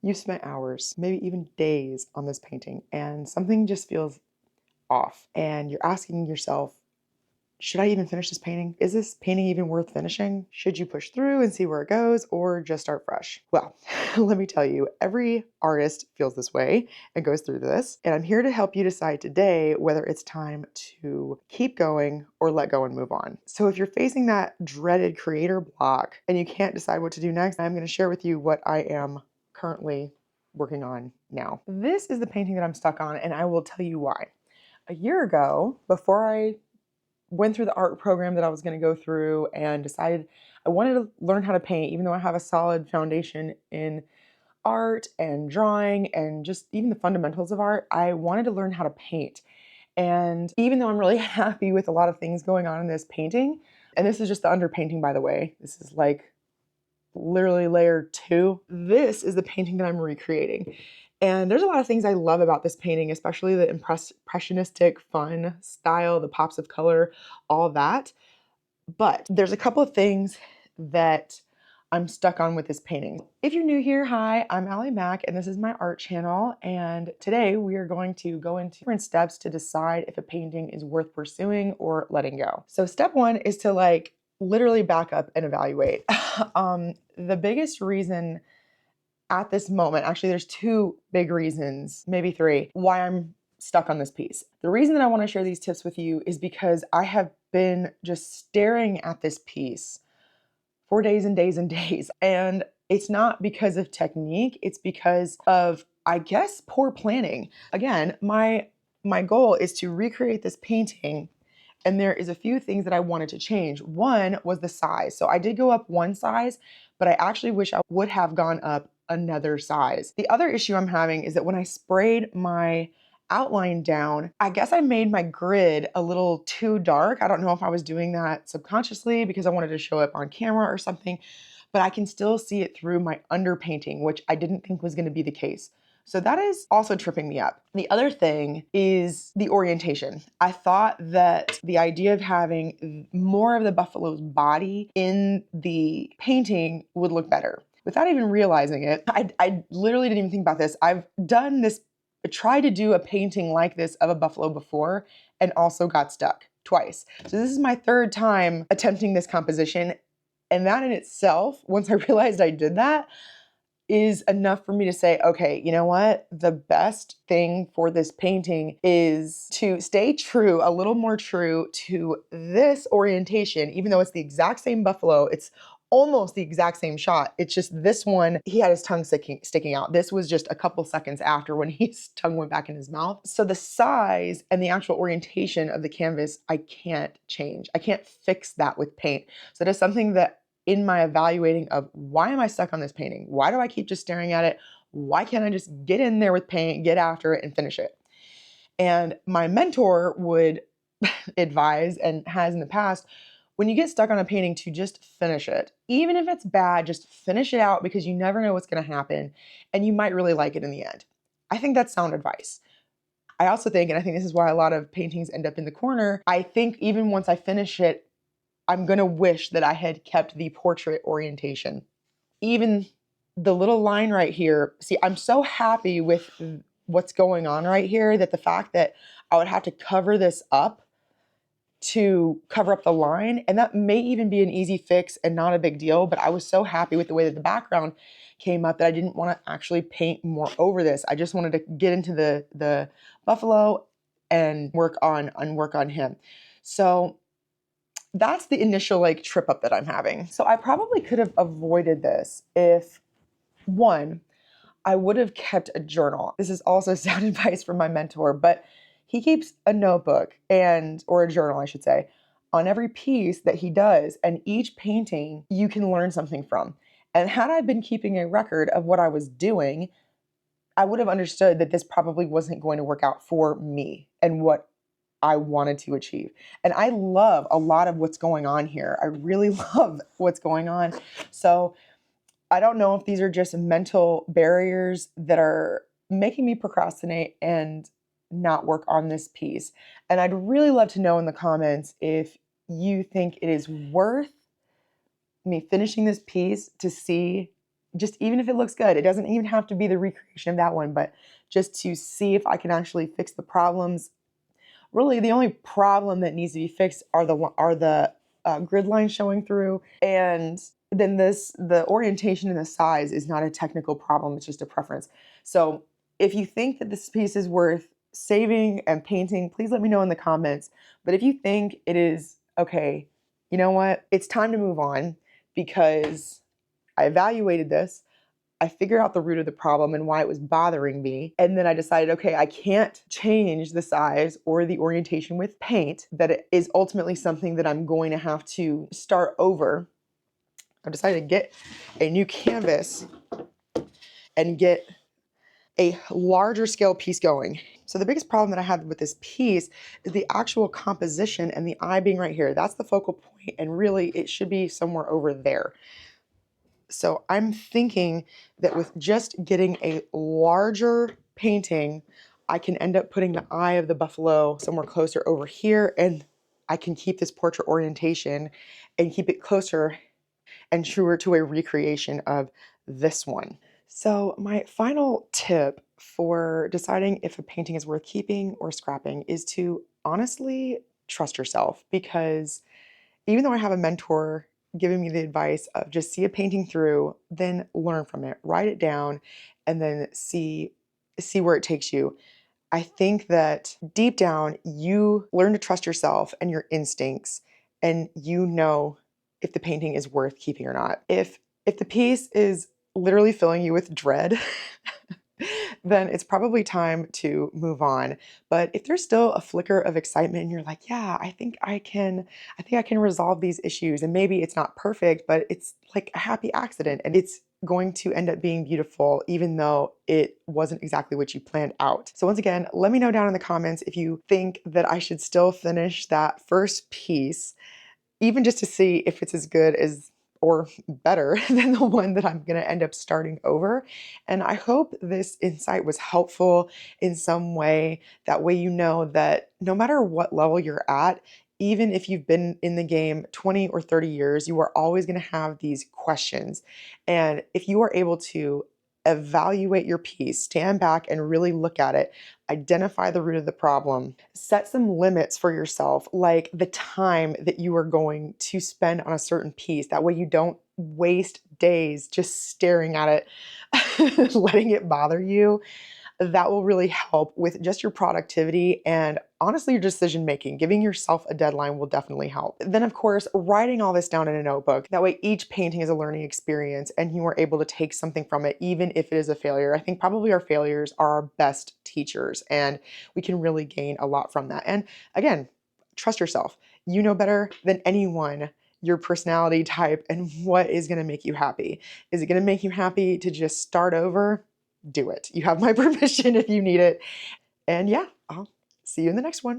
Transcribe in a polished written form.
You spent hours, maybe even days on this painting, and something just feels off. And you're asking yourself, should I even finish this painting? Is this painting even worth finishing? Should you push through and see where it goes or just start fresh? Well, let me tell you, every artist feels this way and goes through this. And I'm here to help you decide today whether it's time to keep going or let go and move on. So if you're facing that dreaded creator block and you can't decide what to do next, I'm going to share with you what I am currently working on now. This is the painting that I'm stuck on, and I will tell you why. A year ago, before I went through the art program that I was going to go through and decided I wanted to learn how to paint, even though I have a solid foundation in art and drawing and just even the fundamentals of art, I wanted to learn how to paint. And even though I'm really happy with a lot of things going on in this painting, and this is just the underpainting, by the way, this is like literally layer 2. This is the painting that I'm recreating. And there's a lot of things I love about this painting, especially the impressionistic, fun style, the pops of color, all that. But there's a couple of things that I'm stuck on with this painting. If you're new here, hi, I'm Allie Mack, and this is my art channel. And today we are going to go into different steps to decide if a painting is worth pursuing or letting go. So step 1 is to literally back up and evaluate. The biggest reason at this moment, actually, there's 2 big reasons, maybe 3, why I'm stuck on this piece. The reason that I want to share these tips with you is because I have been just staring at this piece for days and days and days. And it's not because of technique, it's because of, I guess, poor planning. Again, my goal is to recreate this painting, and there is a few things that I wanted to change. One was the size. So I did go up 1 size, but I actually wish I would have gone up another size. The other issue I'm having is that when I sprayed my outline down, I guess I made my grid a little too dark. I don't know if I was doing that subconsciously because I wanted to show up on camera or something, but I can still see it through my underpainting, which I didn't think was going to be the case. So that is also tripping me up. The other thing is the orientation. I thought that the idea of having more of the buffalo's body in the painting would look better. Without even realizing it, I literally didn't even think about this. I've done this, tried to do a painting like this of a buffalo before and also got stuck twice. So this is my 3rd time attempting this composition. And that in itself, once I realized I did that, is enough for me to say, okay, you know what? The best thing for this painting is to stay true, a little more true to this orientation, even though it's the exact same buffalo. It's almost the exact same shot. It's just this one, he had his tongue sticking out. This was just a couple seconds after when his tongue went back in his mouth. So the size and the actual orientation of the canvas, I can't change. I can't fix that with paint. So that is something that in my evaluating of why am I stuck on this painting? Why do I keep just staring at it? Why can't I just get in there with paint, get after it, and finish it? And my mentor would advise, and has in the past, when you get stuck on a painting, to just finish it. Even if it's bad, just finish it out because you never know what's going to happen and you might really like it in the end. I think that's sound advice. I also think, and I think this is why a lot of paintings end up in the corner, I think even once I finish it, I'm going to wish that I had kept the portrait orientation. Even the little line right here, see, I'm so happy with what's going on right here that the fact that I would have to cover this up to cover up the line, and that may even be an easy fix and not a big deal, but I was so happy with the way that the background came up that I didn't want to actually paint more over this. I just wanted to get into the buffalo and work on him. So that's the initial trip up that I'm having. So I probably could have avoided this if, one, I would have kept a journal. This is also sound advice from my mentor, but he keeps a notebook or a journal, I should say, on every piece that he does, and each painting you can learn something from. And had I been keeping a record of what I was doing, I would have understood that this probably wasn't going to work out for me and what I wanted to achieve. And I love a lot of what's going on here. I really love what's going on. So I don't know if these are just mental barriers that are making me procrastinate and not work on this piece. And I'd really love to know in the comments if you think it is worth me finishing this piece to see just even if it looks good, it doesn't even have to be the recreation of that one, but just to see if I can actually fix the problems. Really, the only problem that needs to be fixed are the grid lines showing through, and then the orientation and the size is not a technical problem; it's just a preference. So, if you think that this piece is worth saving and painting, please let me know in the comments. But if you think it is okay, you know what? It's time to move on because I evaluated this. I figured out the root of the problem and why it was bothering me. And then I decided, okay, I can't change the size or the orientation with paint, that it is ultimately something that I'm going to have to start over. I've decided to get a new canvas and get a larger scale piece going. So the biggest problem that I had with this piece is the actual composition and the eye being right here. That's the focal point, and really it should be somewhere over there. So I'm thinking that with just getting a larger painting, I can end up putting the eye of the buffalo somewhere closer over here, and I can keep this portrait orientation and keep it closer and truer to a recreation of this one. So my final tip for deciding if a painting is worth keeping or scrapping is to honestly trust yourself, because even though I have a mentor giving me the advice of just see a painting through, then learn from it, write it down, and then see where it takes you. I think that deep down you learn to trust yourself and your instincts, and you know if the painting is worth keeping or not. If the piece is literally filling you with dread, then it's probably time to move on. But if there's still a flicker of excitement and you're like, yeah, I think I can resolve these issues, and maybe it's not perfect, but it's like a happy accident and it's going to end up being beautiful even though it wasn't exactly what you planned out. So once again, let me know down in the comments if you think that I should still finish that first piece, even just to see if it's as good as or better than the one that I'm going to end up starting over. And I hope this insight was helpful in some way. That way, you know that no matter what level you're at, even if you've been in the game 20 or 30 years, you are always going to have these questions. And if you are able to evaluate your piece, stand back and really look at it, identify the root of the problem, set some limits for yourself, like the time that you are going to spend on a certain piece. That way you don't waste days just staring at it, letting it bother you. That will really help with just your productivity and honestly your decision making. Giving yourself a deadline will definitely help. Then, of course, writing all this down in a notebook. That way each painting is a learning experience and you are able to take something from it, even if it is a failure. I think probably our failures are our best teachers, and we can really gain a lot from that. And again, trust yourself. You know better than anyone your personality type and what is going to make you happy. Is it going to make you happy to just start over? Do it. You have my permission if you need it. And yeah, I'll see you in the next one.